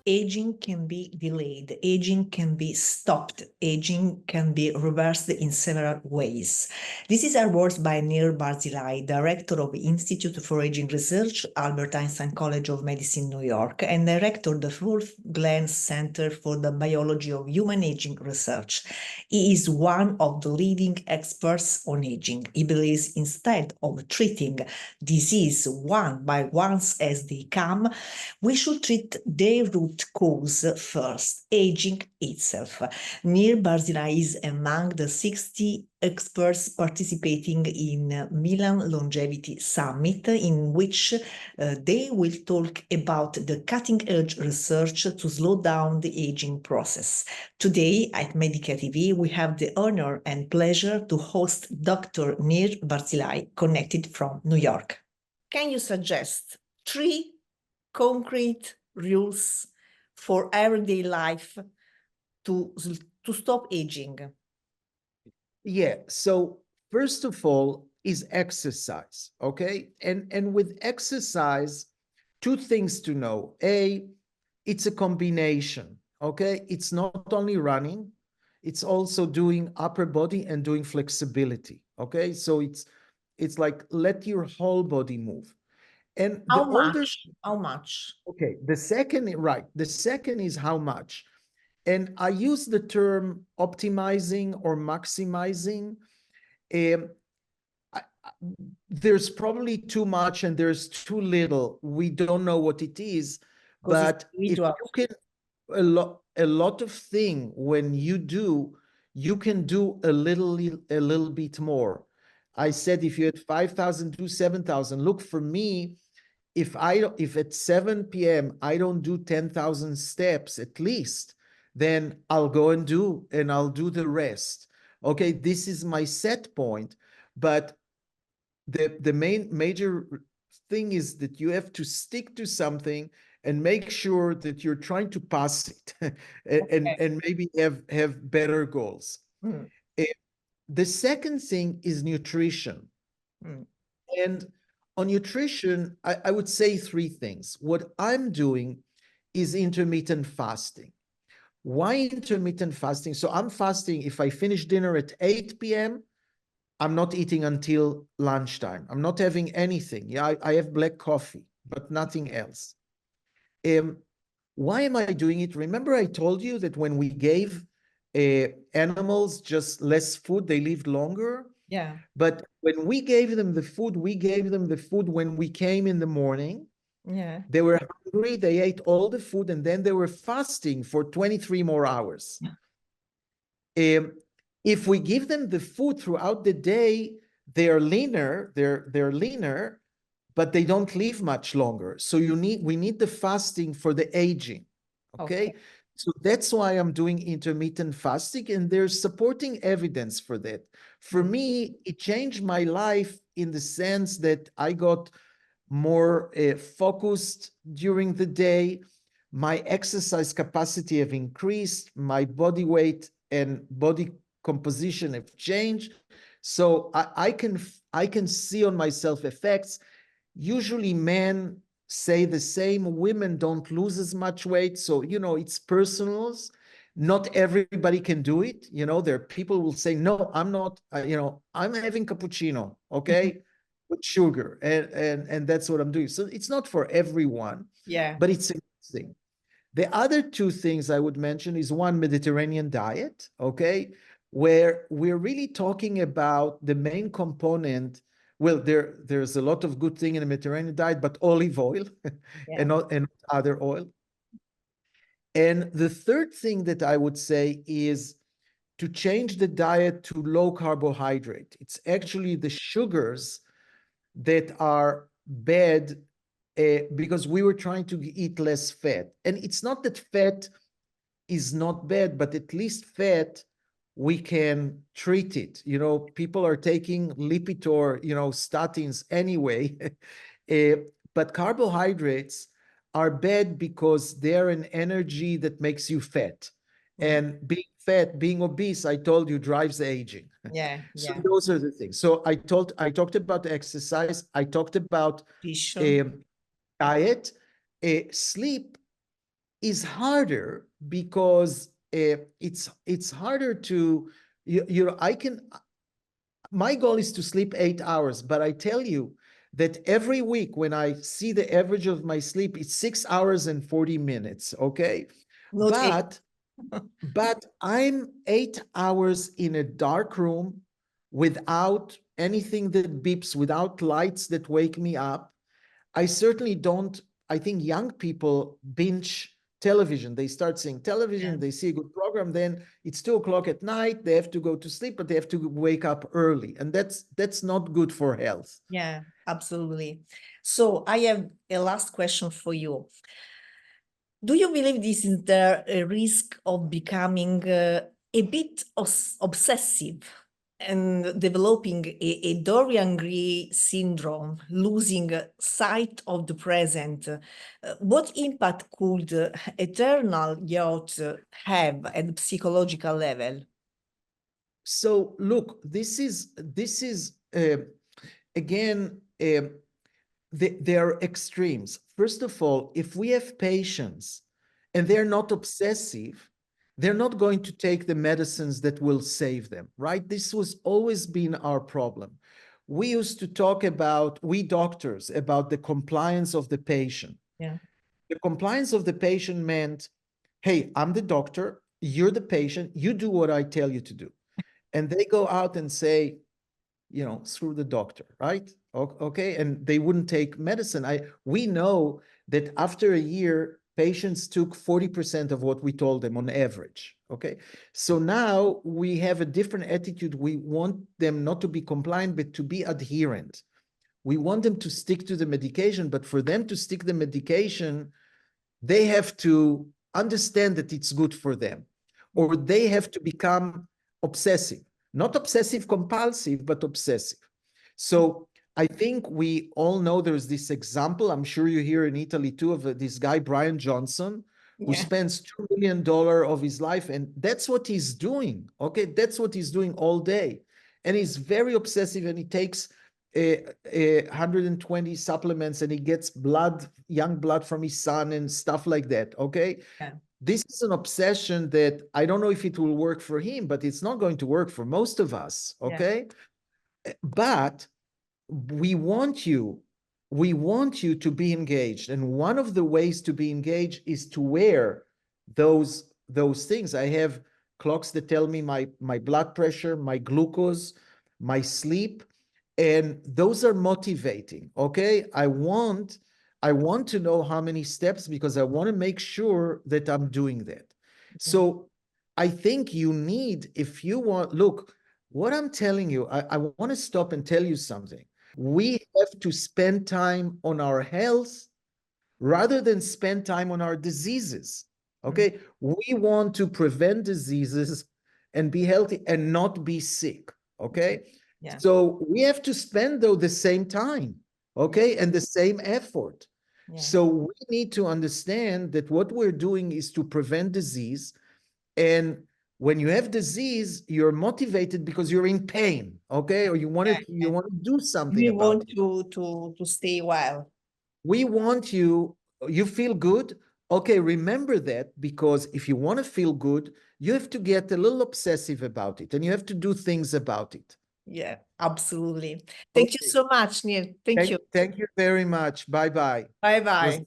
aging can be delayed, aging can be stopped, aging can be reversed in several ways. This is our words by Nir Barzilai, director of the Institute for Aging Research, Albert Einstein College of Medicine, New York, and director of the Wolf Glenn Center for the Biology of Human Aging Research. He is one of the leading experts on aging. He believes instead of treating disease one by one as they come, we should treat their root cause first, aging itself. Nir Barzilai is among the 60 experts participating in Milan Longevity Summit, in which they will talk about the cutting-edge research to slow down the aging process. Today at Medica TV, we have the honor and pleasure to host Dr. Nir Barzilai, connected from New York. Can you suggest 3 concrete rules for everyday life to stop aging? Yeah, so first of all is exercise, okay? And with exercise, 2 things to know. A, it's a combination, okay? It's not only running, it's also doing upper body and doing flexibility, okay? So it's like let your whole body move. And How much? How much? Okay, the second, right. The second is how much. And I use the term optimizing or maximizing. There's probably too much and there's too little. We don't know what it is, but if you can, a lot of thing when you do, you can do a little bit more. I said, if you had 5,000, do 7,000. Look, for me, if at 7 p.m. I don't do 10,000 steps at least, then I'll go and I'll do the rest. Okay, this is my set point. But the major thing is that you have to stick to something and make sure that you're trying to pass it and maybe have better goals. The second thing is nutrition. And on nutrition, I would say 3 things. What I'm doing is intermittent fasting. Why intermittent fasting? So I'm fasting. If I finish dinner at 8 p.m., I'm not eating until lunchtime. I'm not having anything. Yeah, I have black coffee, but nothing else. Why am I doing it? Remember I told you that when we gave animals just less food, they lived longer? Yeah. But when we gave them the food, when we came in the morning. Yeah. They were hungry, they ate all the food, and then they were fasting for 23 more hours. If we give them the food throughout the day, they're leaner, but they don't live much longer. So we need the fasting for the aging. Okay? So that's why I'm doing intermittent fasting, and there's supporting evidence for that. For me, it changed my life in the sense that I got more focused during the day. My exercise capacity have increased, my body weight and body composition have changed. So I can see on myself effects. Usually men say the same, women don't lose as much weight. So, it's personals. Not everybody can do it. There are people who will say, no, I'm not, I'm having cappuccino, okay? With sugar, and that's what I'm doing. So it's not for everyone, but it's a good thing. The other 2 things I would mention is one, Mediterranean diet, okay, where we're really talking about the main component. Well, there's a lot of good thing in the Mediterranean diet, but olive oil and other oil. And the third thing that I would say is to change the diet to low carbohydrate. It's actually the sugars that are bad because we were trying to eat less fat. And it's not that fat is not bad, but at least fat, we can treat it. People are taking Lipitor, statins anyway. But carbohydrates are bad because they're an energy that makes you fat. And being fat, being obese, I told you, drives aging. So those are the things. So I talked about exercise. I talked about diet. Sleep is harder because it's harder to, my goal is to sleep 8 hours, but I tell you that every week when I see the average of my sleep, it's 6 hours and 40 minutes, okay? Not eight. But I'm 8 hours in a dark room without anything that beeps, without lights that wake me up. I certainly don't, I think young people binge television. They start seeing television, they see a good program, then it's 2 o'clock at night, they have to go to sleep, but they have to wake up early. And that's not good for health. Yeah, absolutely. So I have a last question for you. Do you believe this is the risk of becoming a bit obsessive and developing a Dorian Gray syndrome, losing sight of the present? What impact could eternal youth have at the psychological level? So look, this is again, there are extremes. First of all, if we have patients and they're not obsessive, they're not going to take the medicines that will save them, right? This was always been our problem. We used to talk about, we doctors, about the compliance of the patient. Yeah. The compliance of the patient meant, hey, I'm the doctor, you're the patient, you do what I tell you to do. And they go out and say, you know, screw the doctor, right? Okay, and they wouldn't take medicine. We know that after a year, patients took 40% of what we told them on average, okay? So now we have a different attitude. We want them not to be compliant, but to be adherent. We want them to stick to the medication, but for them to stick the medication, they have to understand that it's good for them, or they have to become obsessive. Not obsessive compulsive, but obsessive. So I think we all know there's this example, I'm sure you hear in Italy too, of this guy, Brian Johnson, who spends $2 million of his life, and that's what he's doing, okay? That's what he's doing all day. And he's very obsessive, and he takes 120 supplements, and he gets blood, young blood from his son and stuff like that, okay? Yeah. This is an obsession that I don't know if it will work for him, but it's not going to work for most of us, okay? But we want you to be engaged. And one of the ways to be engaged is to wear those things. I have clocks that tell me my blood pressure, my glucose, my sleep, and those are motivating, okay? I want to know how many steps, because I want to make sure that I'm doing that. So I think you need, if you want, look, what I'm telling you, I want to stop and tell you something. We have to spend time on our health rather than spend time on our diseases, okay? We want to prevent diseases and be healthy and not be sick, okay? Yeah. So we have to spend, though, the same time, okay, and the same effort. Yeah. So we need to understand that what we're doing is to prevent disease. And when you have disease, you're motivated because you're in pain, okay, or you want to do something about it. We want to stay well. We want you feel good. Okay, remember that, because if you want to feel good, you have to get a little obsessive about it, and you have to do things about it. Yeah, absolutely. Thank you so much, Nir. Thank you. Thank you very much. Bye-bye. Bye-bye.